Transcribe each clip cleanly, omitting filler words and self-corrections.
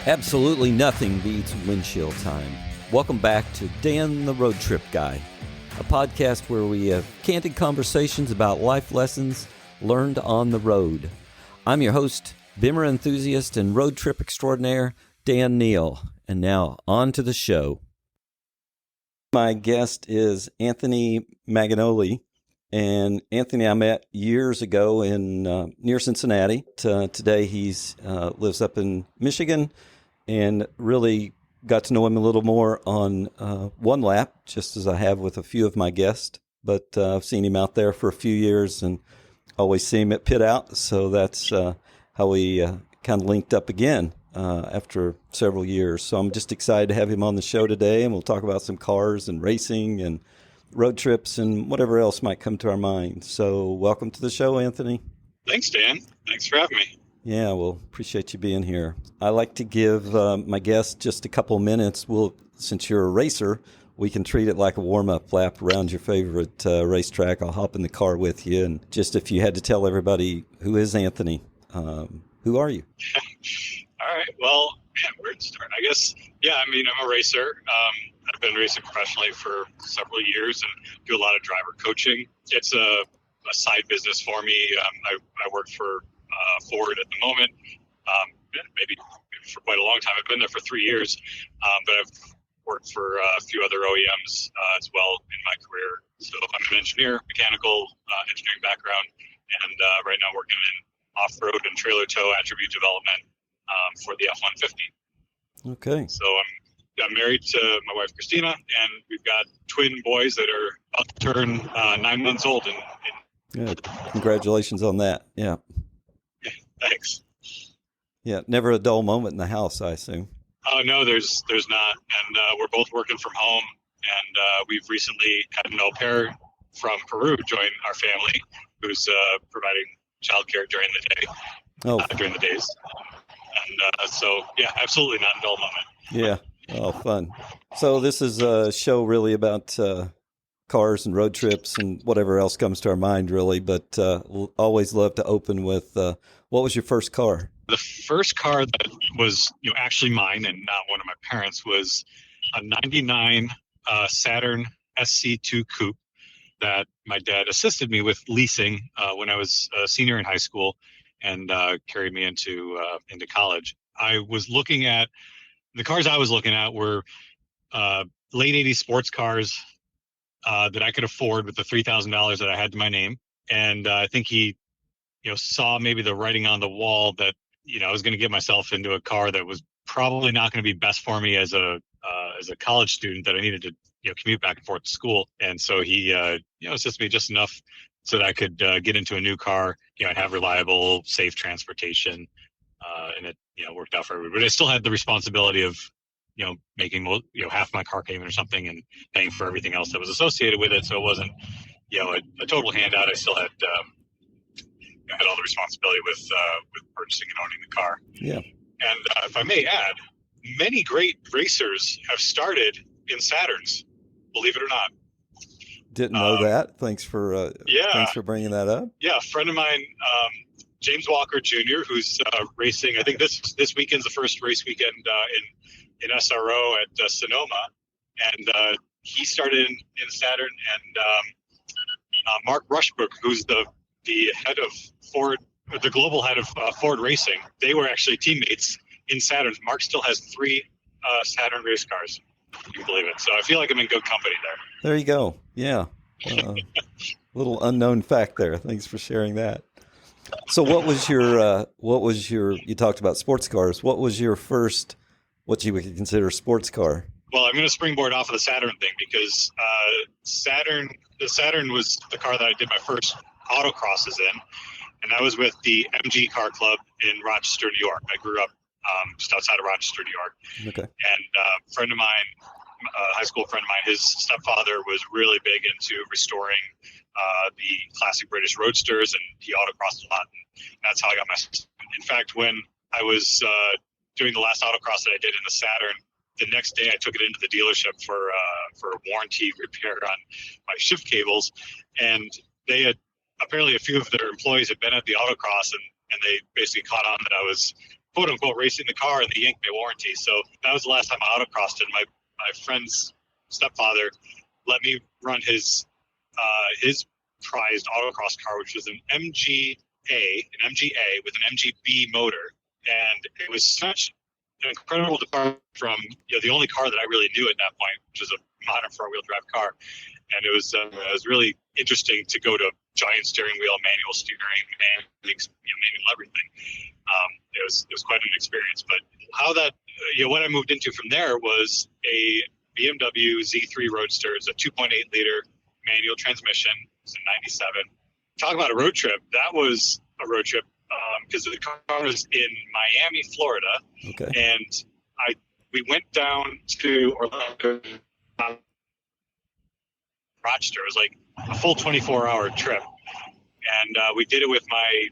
Absolutely nothing beats windshield time. Welcome back to Dan the Road Trip Guy, a podcast where we have candid conversations about life lessons learned on the road. I'm your host, Bimmer enthusiast and road trip extraordinaire, Dan Neal. And now, on to the show. My guest is Anthony Magagnoli. And Anthony I met years ago in near Cincinnati. Today he lives up in Michigan, and really got to know him a little more on one lap, just as I have with a few of my guests. But I've seen him out there for a few years and always see him at Pit Out. So that's how we kind of linked up again after several years. So I'm just excited to have him on the show today, and we'll talk about some cars and racing and road trips and whatever else might come to our mind. So welcome to the show, Anthony. Thanks, Dan. Thanks for having me. Yeah, well, appreciate you being here. I like to give my guests just a couple minutes. Since you're a racer, we can treat it like a warm-up lap around your favorite racetrack. I'll hop in the car with you. And just if you had to tell everybody, who is Anthony? Who are you? All right. Well, where to start? I guess, I'm a racer. I've been racing professionally for several years and do a lot of driver coaching. It's a side business for me. I work for Ford at the moment, maybe for quite a long time. I've been there for 3 years, but I've worked for a few other OEMs as well in my career. So I'm an engineer, mechanical engineering background, and right now working in off-road and trailer tow attribute development for the F-150. Okay. So I'm married to my wife, Christina, and we've got twin boys that are about to turn 9 months old. Good. Congratulations on that. Yeah. Thanks. Yeah. Never a dull moment in the house, I assume. Oh, no, there's not. And we're both working from home. And we've recently had an au pair from Peru join our family, who's providing childcare during the day, during the days. And so, absolutely not a dull moment. Yeah. Oh, fun. So this is a show really about cars and road trips and whatever else comes to our mind, really. But always love to open with, what was your first car? The first car that was actually mine and not one of my parents was a 99 Saturn SC2 Coupe that my dad assisted me with leasing when I was a senior in high school and carried me into college. The cars I was looking at were late 80s sports cars that I could afford with the $3,000 that I had to my name. And I think he, saw maybe the writing on the wall that, I was going to get myself into a car that was probably not going to be best for me as a college student, that I needed to, commute back and forth to school. And so he, assisted me just enough so that I could get into a new car, and have reliable, safe transportation. And it, worked out for everybody. But I still had the responsibility of, making, half my car payment or something and paying for everything else that was associated with it. So it wasn't, a total handout. I still had all the responsibility with purchasing and owning the car. Yeah. And if I may add, many great racers have started in Saturns, believe it or not. Didn't know that. Thanks for bringing that up. Yeah, a friend of mine, James Walker Jr., who's racing. I think this weekend's the first race weekend in SRO at Sonoma, and he started in Saturn. And Mark Rushbrook, who's the head of Ford, the global head of Ford Racing, they were actually teammates in Saturn. Mark still has 3 Saturn race cars. You can believe it. So I feel like I'm in good company there. There you go. Yeah. Little unknown fact there. Thanks for sharing that. So what was your, you talked about sports cars. What was your first, what you would consider sports car? Well, I'm going to springboard off of the Saturn thing because the Saturn was the car that I did my first autocrosses in. And that was with the MG Car Club in Rochester, New York. I grew up just outside of Rochester, New York. Okay. And a friend of mine, a high school friend of mine, his stepfather was really big into restoring the classic British roadsters, and he autocrossed a lot. And that's how I got my. In fact, when I was doing the last autocross that I did in the Saturn, the next day I took it into the dealership for a warranty repair on my shift cables, and they had apparently a few of their employees had been at the autocross, and they basically caught on that I was quote unquote racing the car and the yank my warranty. So that was the last time I autocrossed it. My friend's stepfather let me run his prized autocross car, which was an MGA with an MGB motor, and it was such an incredible departure from the only car that I really knew at that point, which was a modern four-wheel drive car. And it was really interesting to go to giant steering wheel, manual steering, manual everything. It was quite an experience. But how that what I moved into from there was a BMW Z3 Roadster. It's a 2.8 liter manual transmission. It was in '97. Talk about a road trip. That was a road trip because the car was in Miami, Florida. Okay. And we went down to Orlando, Rochester. It was like a full 24-hour trip. And we did it with my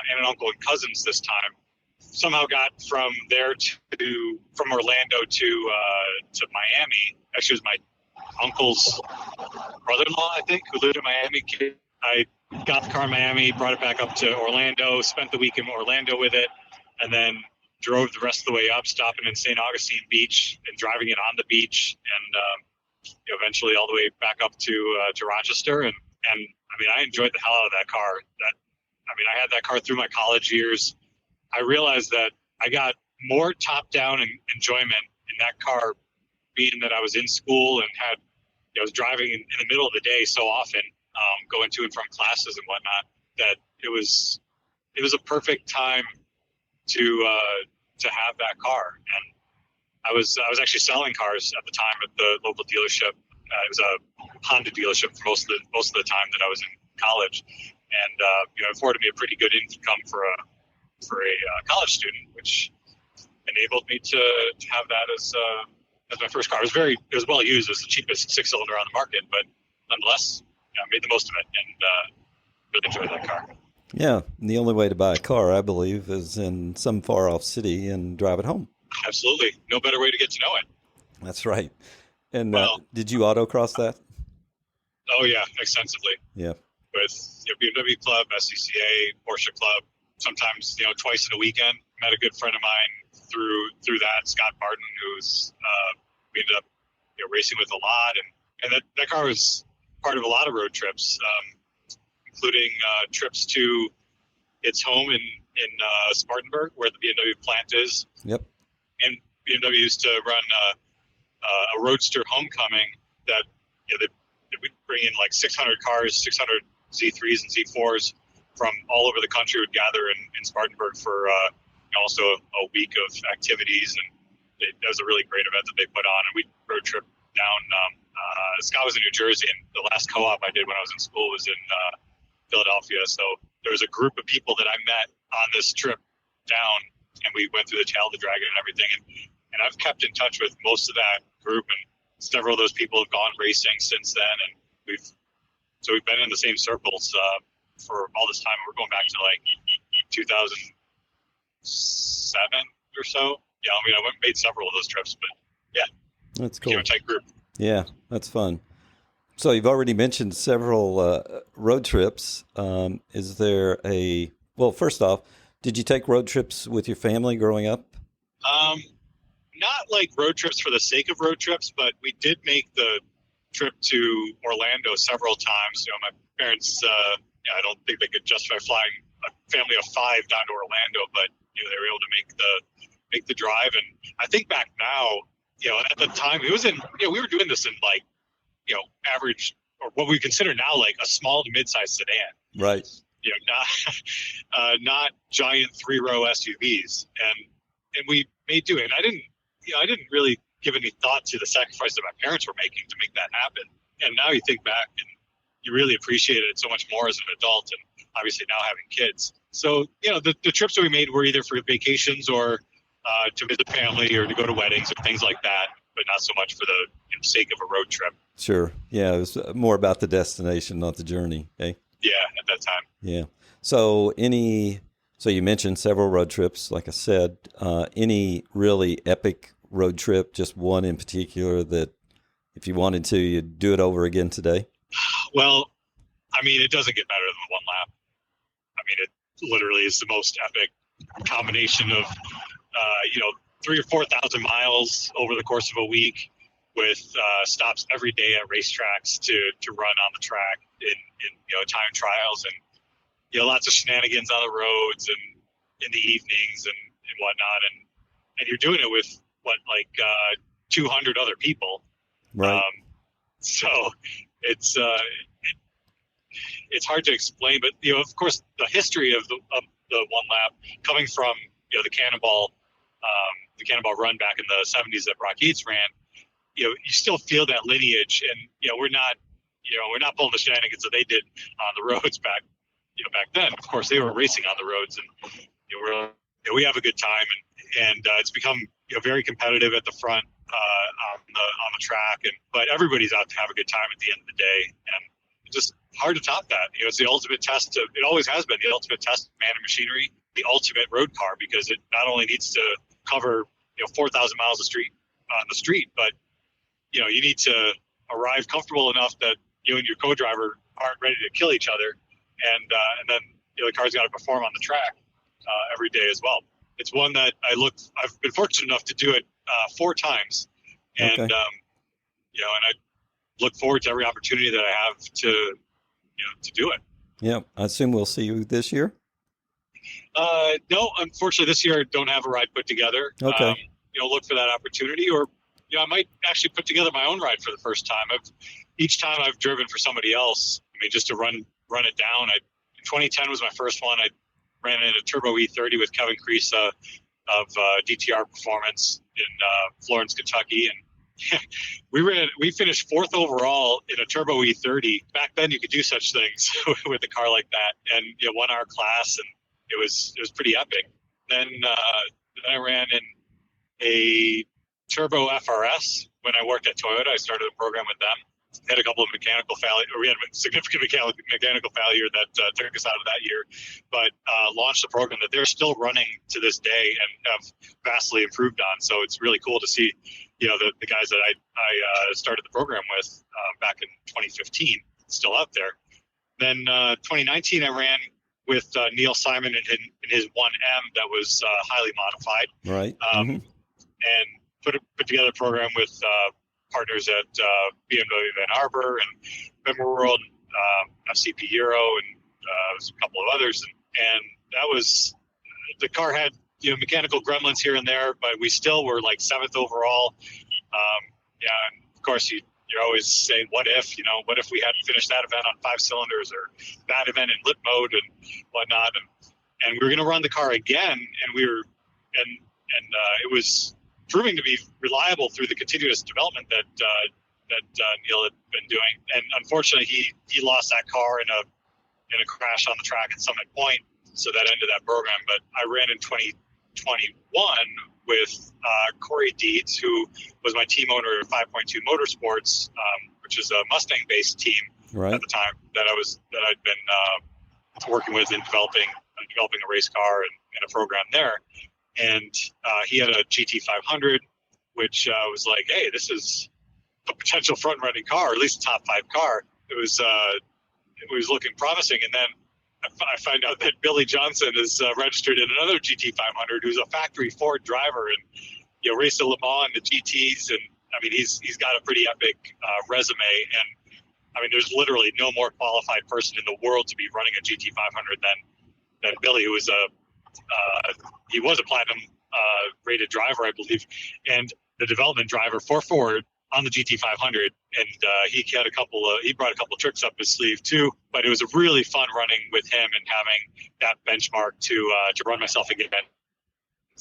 aunt and uncle and cousins this time. Somehow got from Orlando to Miami. Actually, it was my uncle's brother-in-law, I think, who lived in Miami. I got the car in Miami, brought it back up to Orlando, spent the week in Orlando with it, and then drove the rest of the way up, stopping in St. Augustine Beach and driving it on the beach, and eventually all the way back up to Rochester. And I mean, I enjoyed the hell out of that car. I had that car through my college years. I realized that I got more top-down enjoyment in that car, being that I was in school and I was driving in the middle of the day so often, going to and from classes and whatnot, that it was a perfect time to have that car. And I was actually selling cars at the time at the local dealership. It was a Honda dealership for most of the time that I was in college, and it afforded me a pretty good income for a college student, which enabled me to have that as my first car. It was well used. It was the cheapest 6-cylinder on the market, but nonetheless, I made the most of it and really enjoyed that car. Yeah, the only way to buy a car, I believe, is in some far-off city and drive it home. Absolutely. No better way to get to know it. That's right. And did you autocross that? Oh, yeah, extensively. Yeah. With BMW Club, SCCA, Porsche Club, sometimes, twice in a weekend. Met a good friend of mine through that, Scott Barton, who's we ended up racing with a lot. And that car was part of a lot of road trips, including trips to its home in Spartanburg, where the BMW plant is. Yep. And BMW used to run a Roadster homecoming that we'd bring in like 600 cars, 600 Z3s and Z4s from all over the country would gather in Spartanburg for also a week of activities. And it was a really great event that they put on. And we road trip down. Scott was in New Jersey, and the last co-op I did when I was in school was in Philadelphia. So there was a group of people that I met on this trip down, and we went through the Tail of the Dragon and everything. And I've kept in touch with most of that group, and several of those people have gone racing since then. And we've been in the same circles for all this time. We're going back to like 2007 or so. Yeah, I went and made several of those trips, but yeah, that's cool. A tight group. Yeah, that's fun. So you've already mentioned several road trips. Is there first off, did you take road trips with your family growing up? Not like road trips for the sake of road trips, but we did make the trip to Orlando several times. My parents, I don't think they could justify flying a family of 5 down to Orlando, but they were able to make the drive. And I think back now, at the time it was in, we were doing this in like, average, or what we consider now like a small to mid-sized sedan. Right. Not giant 3-row SUVs, and we made do. And I didn't really give any thought to the sacrifice that my parents were making to make that happen. And now you think back and you really appreciate it so much more as an adult, and obviously now having kids. So, the trips that we made were either for vacations or to visit family or to go to weddings or things like that, but not so much for the sake of a road trip. Sure. Yeah, it was more about the destination, not the journey. Okay. Yeah, at that time. Yeah. So you mentioned several road trips, like I said. Any really epic road trip, just one in particular that if you wanted to, you'd do it over again today? Well, it doesn't get better than one lap. It literally is the most epic combination of 3,000 or 4,000 miles over the course of a week, with stops every day at racetracks to run on the track in time trials, and lots of shenanigans on the roads and in the evenings and whatnot, and you're doing it with 200 other people, right? So it's it's hard to explain, but of course the history of the one lap coming from the Cannonball run back in the 70s that Brock Yates ran. You still feel that lineage, and we're not pulling the shenanigans that they did on the roads back then. Of course, they were racing on the roads, and we have a good time, and it's become very competitive at the front on the track, but everybody's out to have a good time at the end of the day, and it's just hard to top that. It's the ultimate test it always has been the ultimate test of man and machinery, the ultimate road car, because it not only needs to cover 4,000 miles of street on the street, but you need to arrive comfortable enough that you and your co-driver aren't ready to kill each other, and then the car's got to perform on the track every day as well. It's one that I've been fortunate enough to do it 4 times, and okay. And I look forward to every opportunity that I have to do it. Yeah, I assume we'll see you this year. No, unfortunately, this year I don't have a ride put together. Okay. Look for that opportunity, or I might actually put together my own ride for the first time. Each time I've driven for somebody else, just to run it down. In 2010 was my first one. I ran in a Turbo E30 with Kevin Creesa of DTR Performance in Florence, Kentucky, and we finished 4th overall in a Turbo E30. Back then, you could do such things with a car like that, and won our class, and it was pretty epic. Then I ran in a Turbo FRS when I worked at Toyota. I started a program with them. Had a couple of mechanical failure, or we had a significant mechanical failure that took us out of that year, but launched a program that they're still running to this day and have vastly improved on. So it's really cool to see, the guys that I started the program with back in 2015 still out there. Then 2019, I ran with Neil Simon in his 1M that was highly modified, right? And put together a program with partners at BMW Van Arbor and Bimmer World, FCP Euro, and a couple of others. And that was, the car had mechanical gremlins here and there, but we still were like 7th overall. And of course you're always saying, what if we hadn't finished that event on 5 cylinders, or that event in lit mode and whatnot, and we were going to run the car again, and it was proving to be reliable through the continuous development that Neil had been doing. And unfortunately, he lost that car in a crash on the track at Summit Point, so that ended that program. But I ran in 2021 with Corey Dietz, who was my team owner at 5.2 Motorsports, which is a Mustang-based team right. at the time that I'd been working with in developing a race car and a program there. And he had a GT500, which was like, hey, this is a potential front-running car, or at least a top 5 car. It was looking promising. And then I find out that Billy Johnson is registered in another GT500, who's a factory Ford driver, and raced at Le Mans in the GTs. And he's got a pretty epic resume. And there's literally no more qualified person in the world to be running a GT500 than Billy, who was he was a platinum rated driver, I believe, and the development driver for Ford on the GT500. And he brought a couple tricks up his sleeve too. But it was a really fun running with him and having that benchmark to run myself again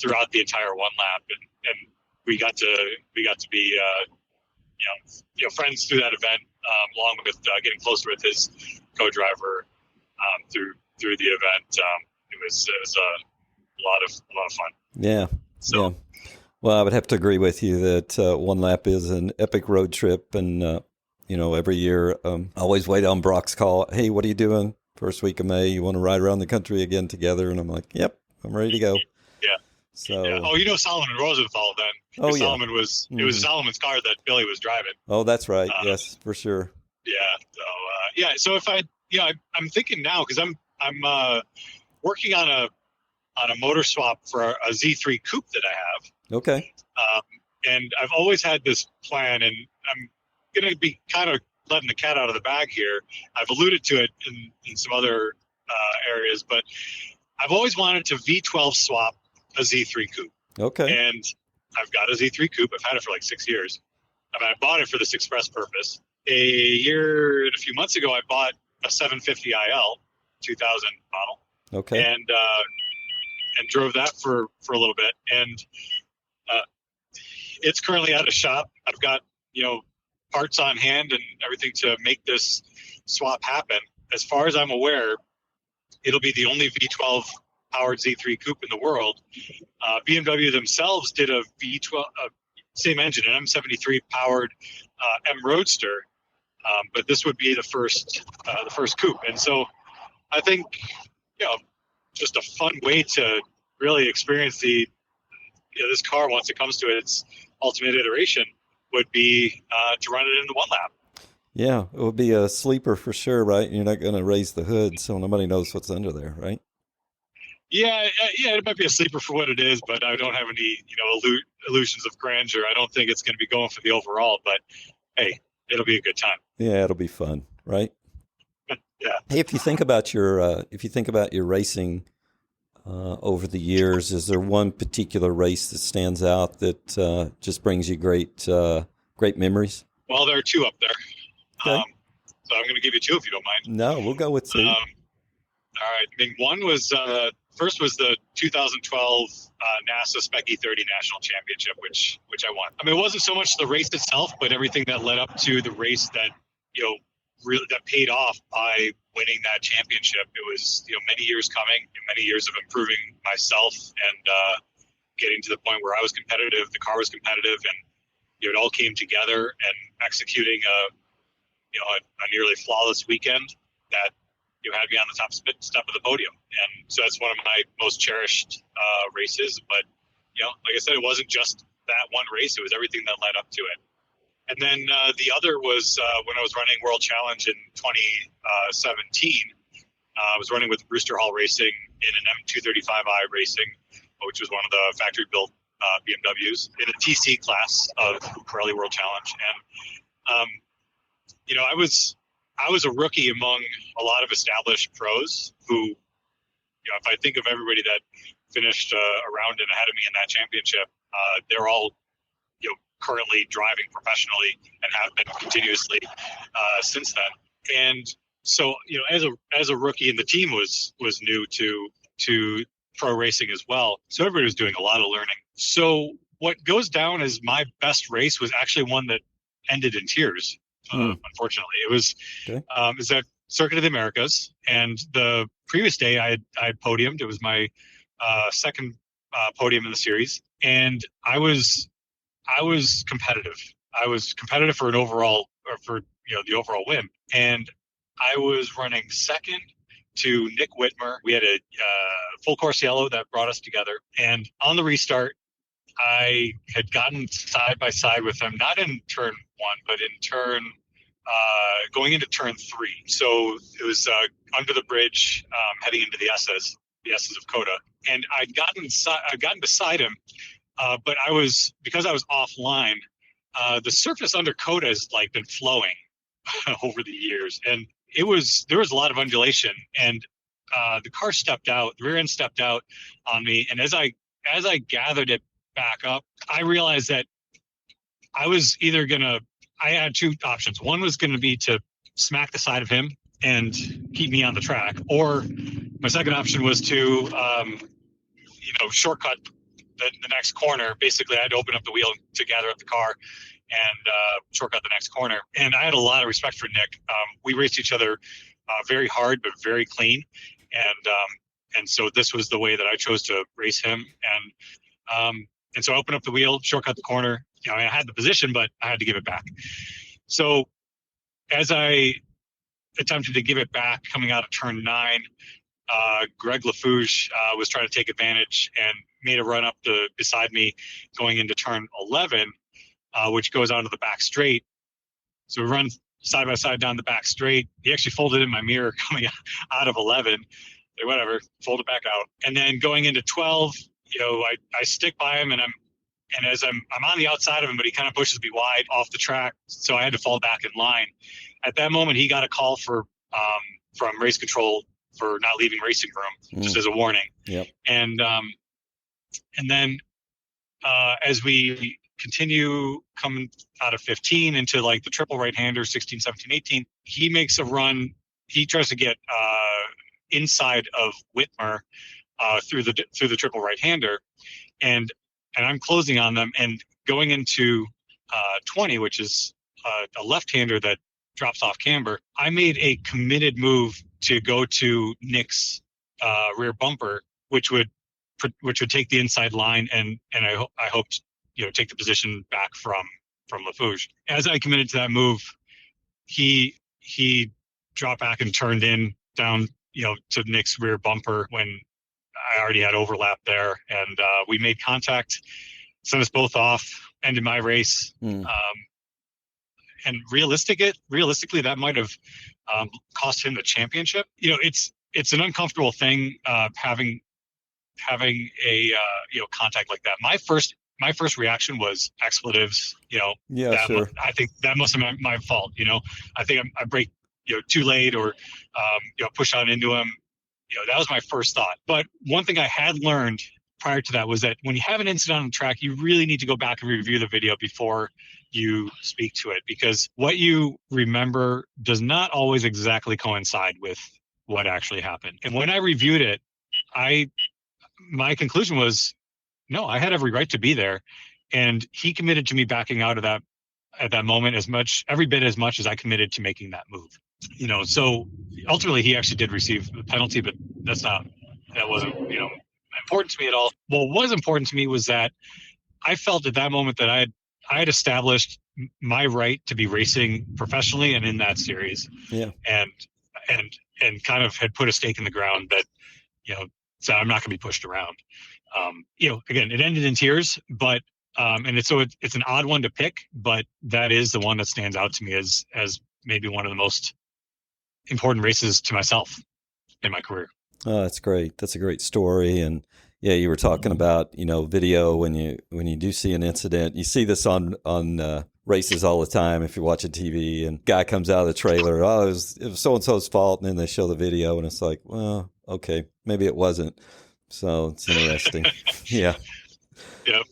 throughout the entire one lap. And we got to be friends through that event, along with getting closer with his co-driver through the event. It was a lot of fun. Yeah. So. Yeah. Well, I would have to agree with you that one lap is an epic road trip, and every year I always wait on Brock's call. Hey, what are you doing? First week of May, you want to ride around the country again together? And I'm like, yep, I'm ready to go. Yeah. So. Yeah. Oh, Solomon Rosenthal then. Oh, yeah. Solomon was it was Solomon's car that Billy was driving. Oh, that's right. Yes, for sure. Yeah. So So if I'm thinking now, because I'm working on on a motor swap for a Z3 coupe that I have. Okay. And I've always had this plan, and I'm going to be kind of letting the cat out of the bag here. I've alluded to it in some other areas, but I've always wanted to V12 swap a Z3 coupe. Okay. And I've got a Z3 coupe. I've had it for like 6 years. I bought it for this express purpose. A year and a few months ago, I bought a 750 IL 2000 model. Okay. And drove that for a little bit. And it's currently at a shop. I've got, parts on hand and everything to make this swap happen. As far as I'm aware, it'll be the only V12 powered Z3 coupe in the world. BMW themselves did a V12, same engine, an M73 powered M Roadster, but this would be the first coupe. And so I think, just a fun way to really experience this car once it comes to its ultimate iteration would be to run it in the one lap. Yeah, it would be a sleeper for sure, right? You're not going to raise the hood so nobody knows what's under there, right? Yeah, it might be a sleeper for what it is, but I don't have any, illusions of grandeur. I don't think it's going to be going for the overall, but hey, it'll be a good time. Yeah, it'll be fun, right? Yeah. Hey, if you think about your racing over the years, is there one particular race that stands out that just brings you great memories? Well, there are two up there. Okay. So I'm going to give you two if you don't mind. No, we'll go with two. All right. One was first was the 2012 NASA Spec E30 National Championship, which I won. It wasn't so much the race itself, but everything that led up to the race that really that paid off by winning that championship. It was many years coming, many years of improving myself and getting to the point where I was competitive, the car was competitive, and it all came together and executing a nearly flawless weekend that had me on the top step of the podium. And so that's one of my most cherished races. But, like I said, it wasn't just that one race. It was everything that led up to it. And then the other was when I was running World Challenge in 2017. I was running with Rooster Hall Racing in an M235i Racing, which was one of the factory-built BMWs in a TC class of Rally World Challenge. And, I was a rookie among a lot of established pros who, if I think of everybody that finished around and ahead of me in that championship, they're all, currently driving professionally and have been continuously since then. And so, as a rookie, and the team was new to pro racing as well. So everybody was doing a lot of learning. So what goes down as my best race was actually one that ended in tears. Unfortunately, it was is that Circuit of the Americas, and the previous day I had podiumed. It was my second podium in the series, and I was competitive. I was competitive for an overall, or for the overall win, and I was running second to Nick Whitmer. We had a full course yellow that brought us together, and on the restart, I had gotten side by side with him, not in turn one, but in turn going into turn three. So it was under the bridge, heading into the S's of Coda, and I'd gotten beside him, but because I was offline. The surface under Coda has been flowing over the years, and there was a lot of undulation, and the car stepped out, the rear end stepped out on me, and as I gathered it back up, I realized that I had two options. One was going to be to smack the side of him and keep me on the track, or my second option was to shortcut the next corner. Basically, I had to open up the wheel to gather up the car and shortcut the next corner. And I had a lot of respect for Nick. We raced each other very hard, but very clean. And so this was the way that I chose to race him. And so I opened up the wheel, shortcut the corner. I had the position, but I had to give it back. So as I attempted to give it back coming out of turn 9, Greg LaFouche was trying to take advantage and made a run up beside me going into turn 11, which goes onto the back straight. So we run side by side down the back straight. He actually folded in my mirror coming out of 11. whatever, fold it back out. And then going into 12, I stick by him, and as I'm on the outside of him, but he kind of pushes me wide off the track, so I had to fall back in line. At that moment, he got a call from race control for not leaving racing room, just as a warning. Yep. And then as we continue coming out of 15 into like the triple right-hander, 16, 17, 18, he makes a run. He tries to get inside of Whitmer through the triple right-hander, and I'm closing on them and going into 20, which is a left-hander that drops off camber. I made a committed move to go to Nick's rear bumper, which would take the inside line, and I hoped take the position back from Lafuge. As I committed to that move, he dropped back and turned in down to Nick's rear bumper when I already had overlap there, and we made contact, sent us both off, ended my race. And realistically, that might have cost him the championship. It's an uncomfortable thing having a contact like that. My first reaction was expletives. Yeah, sure. I think that must have been my fault. I think I brake too late, or push on into him. That was my first thought. But one thing I had learned prior to that was that when you have an incident on the track, you really need to go back and review the video before you speak to it, because what you remember does not always exactly coincide with what actually happened. And when I reviewed it, my conclusion was, no, I had every right to be there. And he committed to me backing out of that at that moment every bit as much as I committed to making that move. So ultimately he actually did receive the penalty, but that wasn't, important to me at all. What was important to me was that I felt at that moment that I had established my right to be racing professionally and in that series. Yeah. And kind of had put a stake in the ground that, so I'm not going to be pushed around. Again, it ended in tears, but it's an odd one to pick, but that is the one that stands out to me as maybe one of the most important races to myself in my career. Oh, that's great. That's a great story. And yeah, you were talking about, video when you do see an incident. You see this on races all the time if you're watching TV, and guy comes out of the trailer, it was so-and-so's fault, and then they show the video and it's like, well, okay, maybe it wasn't. So it's interesting. Yeah. Yep.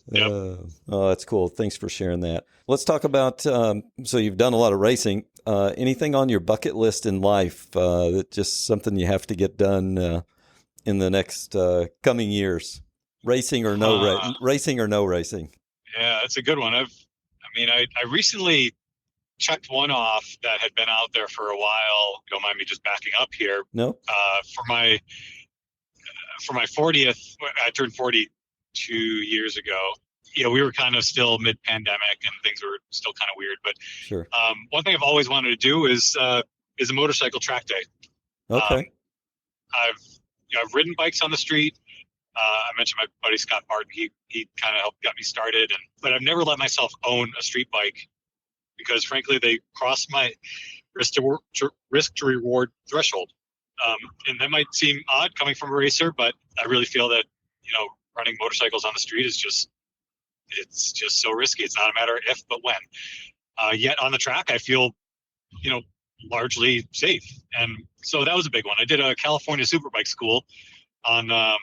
Oh, that's cool. Thanks for sharing that. Let's talk about, so you've done a lot of racing. Anything on your bucket list in life that just something you have to get done in the next coming years? Racing or no racing? Yeah, that's a good one. I recently checked one off that had been out there for a while. Don't mind me just backing up here. No. For my 40th, I turned 40 2 years ago. We were kind of still mid-pandemic and things were still kind of weird. But sure. One thing I've always wanted to do is a motorcycle track day. Okay. I've ridden bikes on the street. I mentioned my buddy Scott Barton. He kind of got me started, but I've never let myself own a street bike because, frankly, they cross my risk to reward threshold. And that might seem odd coming from a racer, but I really feel that running motorcycles on the street is just so risky. It's not a matter of if, but when. Yet on the track, I feel, largely safe. And so that was a big one. I did a California Superbike school on a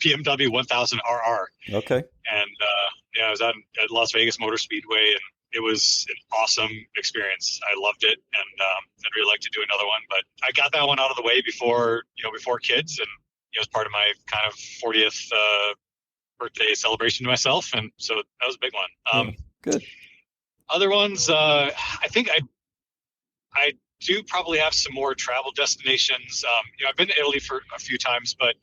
BMW 1000 RR. Okay. And I was at Las Vegas Motor Speedway, and it was an awesome experience. I loved it, and I'd really like to do another one. But I got that one out of the way before kids, and it was part of my kind of 40th birthday celebration to myself, and so that was a big one. Good. Other ones, I think I do probably have some more travel destinations. I've been to Italy for a few times, but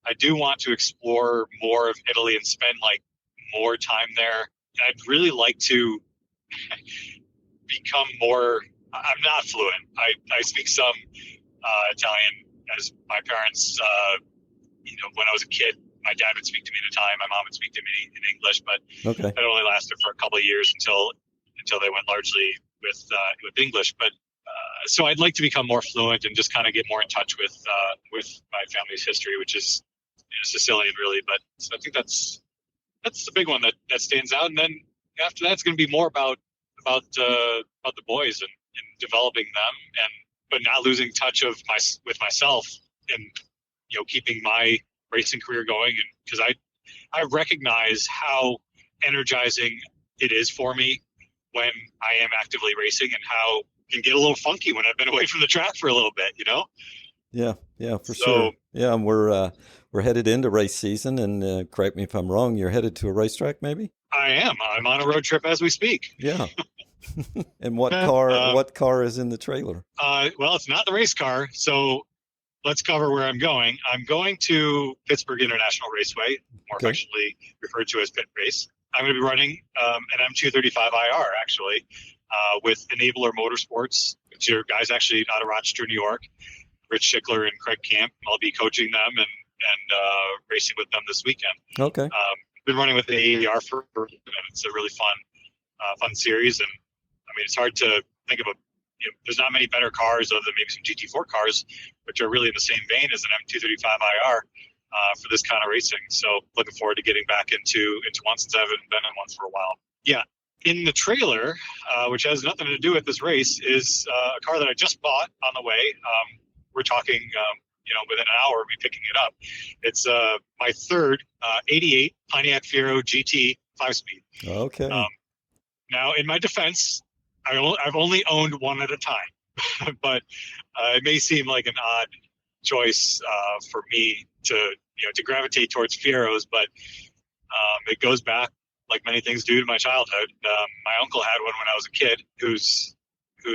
I do want to explore more of Italy and spend more time there. I'd really like to become more. I'm not fluent. I speak some Italian, as my parents. When I was a kid, my dad would speak to me in Italian, my mom would speak to me in English, but okay. That only lasted for a couple of years until they went largely with English. But so I'd like to become more fluent and just kind of get more in touch with my family's history, which is Sicilian, really. But so I think that's the big one that stands out. And then after that, it's going to be more about the boys and developing them, and but not losing touch with myself, and keeping my racing career going. And because I recognize how energizing it is for me when I am actively racing, and how it can get a little funky when I've been away from the track for a little bit, Yeah, for sure. Yeah, and we're headed into race season, and correct me if I'm wrong, you're headed to a racetrack, maybe? I am. I'm on a road trip as we speak. Yeah. And what car is in the trailer? Well, it's not the race car, so let's cover where I'm going. I'm going to Pittsburgh International Raceway, more affectionately referred to as Pit Race. I'm going to be running an M235IR, actually, with Enabler Motorsports, which are guys actually out of Rochester, New York, Rich Schickler and Craig Camp. I'll be coaching them and racing with them this weekend. Okay. Been running with the AER and it's a really fun series. And I mean, it's hard to think of there's not many better cars other than maybe some GT4 cars, which are really in the same vein as an M235IR for this kind of racing. So looking forward to getting back into one, since I haven't been in one for a while. Yeah. In the trailer, which has nothing to do with this race, is a car that I just bought on the way. We're talking, within an hour of me picking it up. It's my third 88 Pontiac Fiero GT 5-speed. Okay. Now, in my defense, I've only owned one at a time, but it may seem like an odd choice for me to gravitate towards Fieros, but it goes back, like many things do, to my childhood. My uncle had one when I was a kid, who's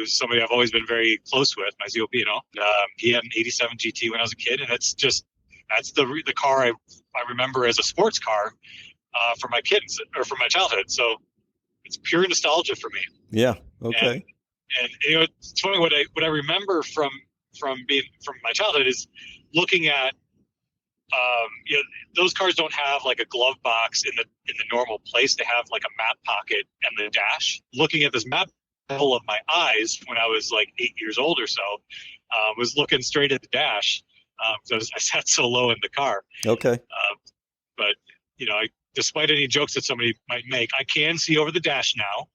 somebody I've always been very close with, my Zio Pino. He had an 87 GT when I was a kid, and that's the car I remember as a sports car for my kids, or for my childhood. So it's pure nostalgia for me. Yeah. Okay. And it's funny, what I remember from my childhood is looking at those cars don't have like a glove box in the normal place. They have like a map pocket and the dash. Looking at this map full of my eyes when I was like 8 years old or so, was looking straight at the dash. Because I sat so low in the car. Okay. But despite any jokes that somebody might make, I can see over the dash now.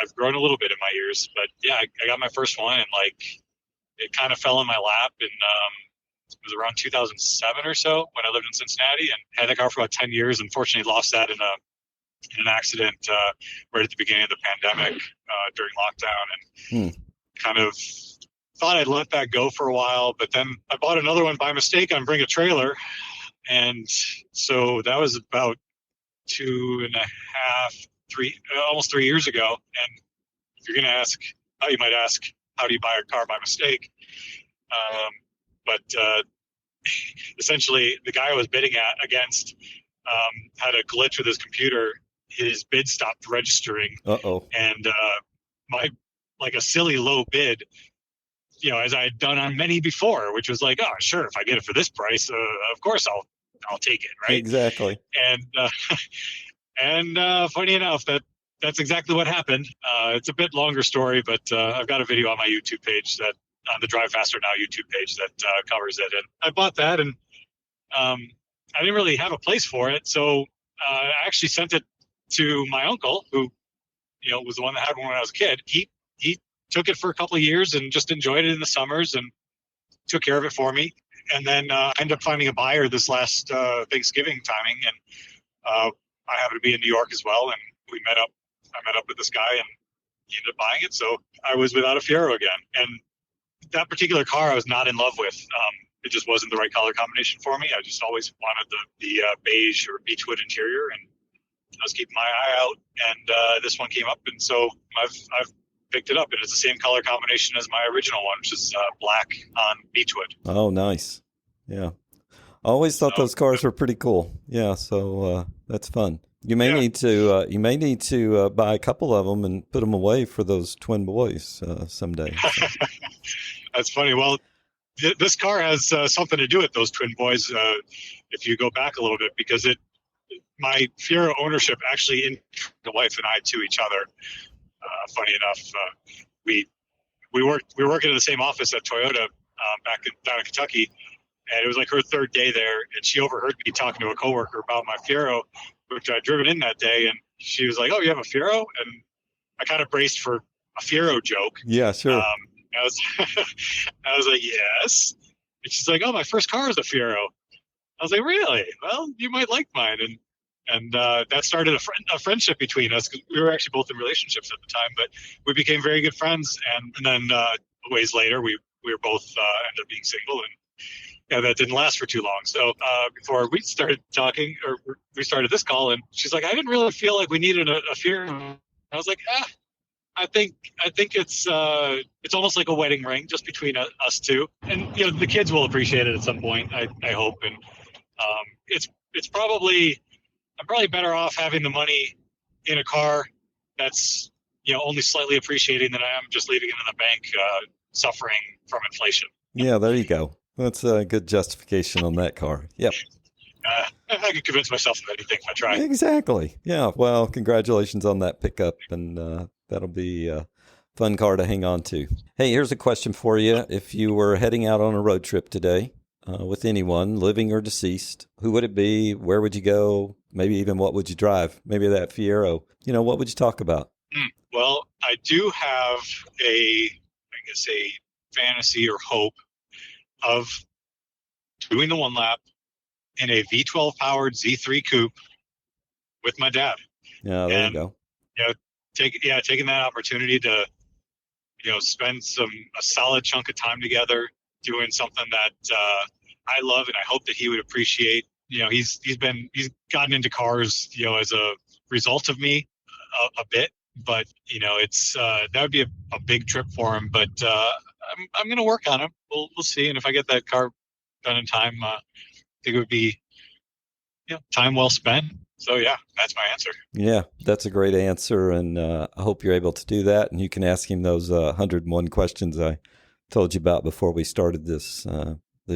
I've grown a little bit in my years, but yeah, I got my first one, and like it kind of fell in my lap, and it was around 2007 or so when I lived in Cincinnati, and had that car for about 10 years. Unfortunately, lost that in an accident right at the beginning of the pandemic during lockdown, and kind of thought I'd let that go for a while. But then I bought another one by mistake on Bring a Trailer, and so that was about 2.5, almost 3 years ago. And if you're going to ask, you might ask, how do you buy a car by mistake? But essentially, the guy I was bidding against had a glitch with his computer. His bid stopped registering. And like a silly low bid, as I had done on many before, which was like, oh, sure, if I get it for this price, of course I'll take it, right? Exactly. And funny enough, that's exactly what happened. It's a bit longer story, but I've got a video on my YouTube page, on the Drive Faster Now YouTube page, that covers it. And I bought that, and I didn't really have a place for it, so I actually sent it to my uncle, who was the one that had one when I was a kid. He took it for a couple of years and just enjoyed it in the summers and took care of it for me. And then I ended up finding a buyer this last Thanksgiving timing, and I happened to be in New York as well, and we met up. I met up with this guy, and he ended up buying it. So I was without a Fiero again. And that particular car I was not in love with. It just wasn't the right color combination for me. I just always wanted the beige or beechwood interior, and I was keeping my eye out. And this one came up, and so I've picked it up, and it's the same color combination as my original one, which is black on beechwood. Oh, nice. Yeah. I always thought those cars were pretty cool. Yeah, so that's fun. You may need to buy a couple of them and put them away for those twin boys someday. So. That's funny. Well, this car has something to do with those twin boys. If you go back a little bit, because my Fiero ownership actually, the wife and I, to each other. Funny enough, we we were working in the same office at Toyota down in Kentucky, and it was like her third day there, and she overheard me talking to a coworker about my Fiero, which I'd driven in that day, and she was like, "Oh, you have a Fiero?" And I kind of braced for a Fiero joke. Yeah, sure. I was I was like, "Yes," and she's like, "Oh, my first car was a Fiero." I was like, "Really? Well, you might like mine." And that started a friendship between us. 'Cause we were actually both in relationships at the time, but we became very good friends. And then ways later, we were both ended up being single, and yeah, that didn't last for too long. So before we started talking, or we started this call, and she's like, "I didn't really feel like we needed a fear." I was like, I think it's almost like a wedding ring just between us two, and the kids will appreciate it at some point. I hope, and it's probably I'm probably better off having the money in a car that's only slightly appreciating than I am just leaving it in the bank suffering from inflation. Yeah, there you go. That's a good justification on that car. Yep. I can convince myself of anything if I try. Exactly. Yeah. Well, congratulations on that pickup, and that'll be a fun car to hang on to. Hey, here's a question for you. If you were heading out on a road trip today with anyone, living or deceased, who would it be? Where would you go? Maybe even what would you drive? Maybe that Fiero. What would you talk about? Well, I do have a fantasy or hope of doing the one lap in a V12 powered Z3 coupe with my dad. Yeah, there you go. Taking that opportunity to spend a solid chunk of time together doing something that I love, and I hope that he would appreciate. He's gotten into cars as a result of me a bit, but it's that would be a big trip for him. But I'm going to work on it. We'll see, and if I get that car done in time, I think it would be time well spent. So yeah, that's my answer. Yeah, that's a great answer, and I hope you're able to do that. And you can ask him those 101 questions I told you about before we started this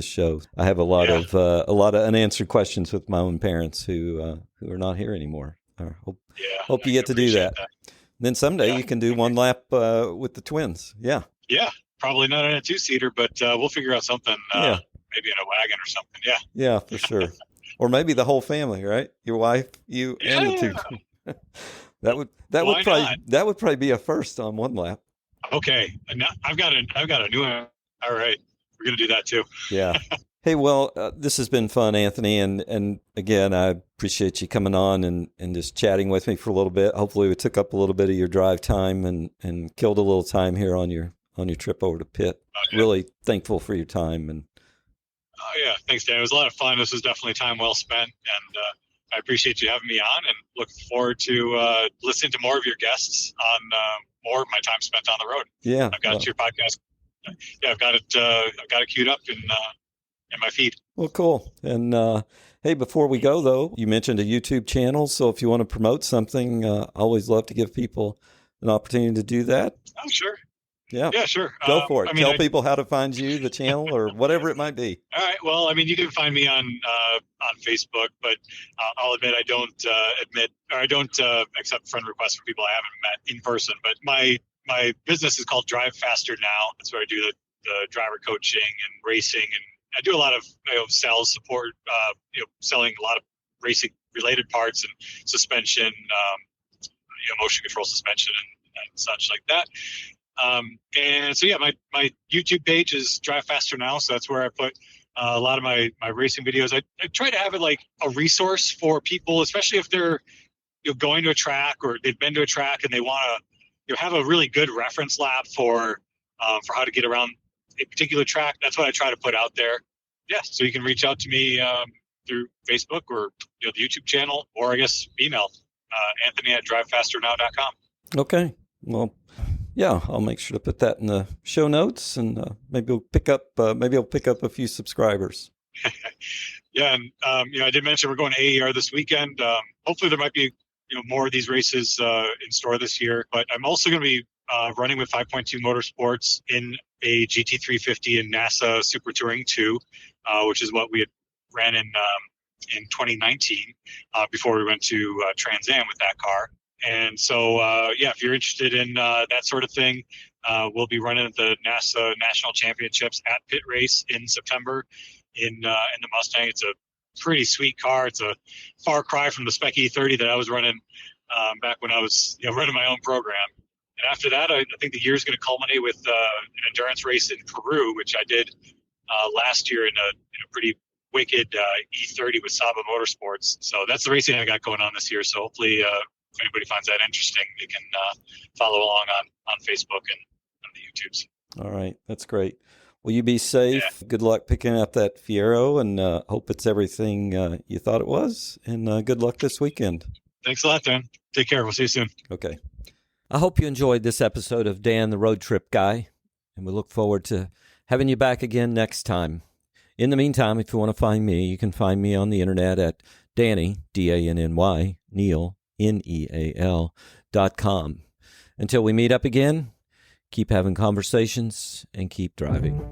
show. I have a lot of unanswered questions with my own parents who are not here anymore. Hope you get to do that. Then someday you can do one lap with the twins. Yeah. Yeah, probably not in a 2-seater, but we'll figure out something. Maybe in a wagon or something. Yeah. Yeah, for sure. Or maybe the whole family, right? Your wife, you, and the two. that would probably be a first on one lap. Okay, I've got a new one. All right, we're gonna do that too. Yeah. Hey, well, this has been fun, Anthony, and again, I appreciate you coming on and just chatting with me for a little bit. Hopefully, we took up a little bit of your drive time and killed a little time here on your trip over to Pitt. Okay. Really thankful for your time and. Oh, yeah. Thanks, Dan. It was a lot of fun. This was definitely time well spent. And I appreciate you having me on and look forward to listening to more of your guests on more of my time spent on the road. Yeah. I've got your podcast. Yeah, I've got it queued up in my feed. Well, cool. And hey, before we go, though, you mentioned a YouTube channel. So if you want to promote something, I always love to give people an opportunity to do that. Oh, sure. Yeah, sure. Go for it. Tell people how to find you, the channel, or whatever it might be. All right. Well, you can find me on Facebook, but I'll admit I don't accept friend requests from people I haven't met in person. But my business is called Drive Faster Now. That's where I do the driver coaching and racing, and I do a lot of sales support. Selling a lot of racing related parts and suspension, motion control suspension and such like that. And so, yeah, my YouTube page is Drive Faster Now. So that's where I put a lot of my racing videos. I try to have it like a resource for people, especially if they're going to a track or they've been to a track and they want to have a really good reference lap for how to get around a particular track. That's what I try to put out there. Yeah. So you can reach out to me through Facebook or the YouTube channel, or I guess email Anthony@drivefasternow.com. Okay. Well, yeah, I'll make sure to put that in the show notes, and maybe I'll pick up a few subscribers. Yeah, and I did mention we're going to AER this weekend. Hopefully, there might be more of these races in store this year. But I'm also going to be running with 5.2 Motorsports in a GT350 in NASA Super Touring 2, which is what we had ran in 2019 before we went to Trans Am with that car. And so, if you're interested in that sort of thing, we'll be running the NASA National Championships at Pit Race in September in the Mustang. It's a pretty sweet car. It's a far cry from the Spec E30 that I was running back when I was running my own program. And after that, I think the year's going to culminate with an endurance race in Peru, which I did last year in a pretty wicked E30 with Saba Motorsports. So that's the racing I got going on this year. So hopefully, if anybody finds that interesting, they can follow along on Facebook and on the YouTubes. All right. That's great. Will you be safe? Yeah. Good luck picking up that Fiero, and hope it's everything you thought it was. And good luck this weekend. Thanks a lot, Dan. Take care. We'll see you soon. Okay. I hope you enjoyed this episode of Dan the Road Trip Guy, and we look forward to having you back again next time. In the meantime, if you want to find me, you can find me on the internet at Danny, D-A-N-N-Y, Neal, Neal.com. Until we meet up again, keep having conversations and keep driving.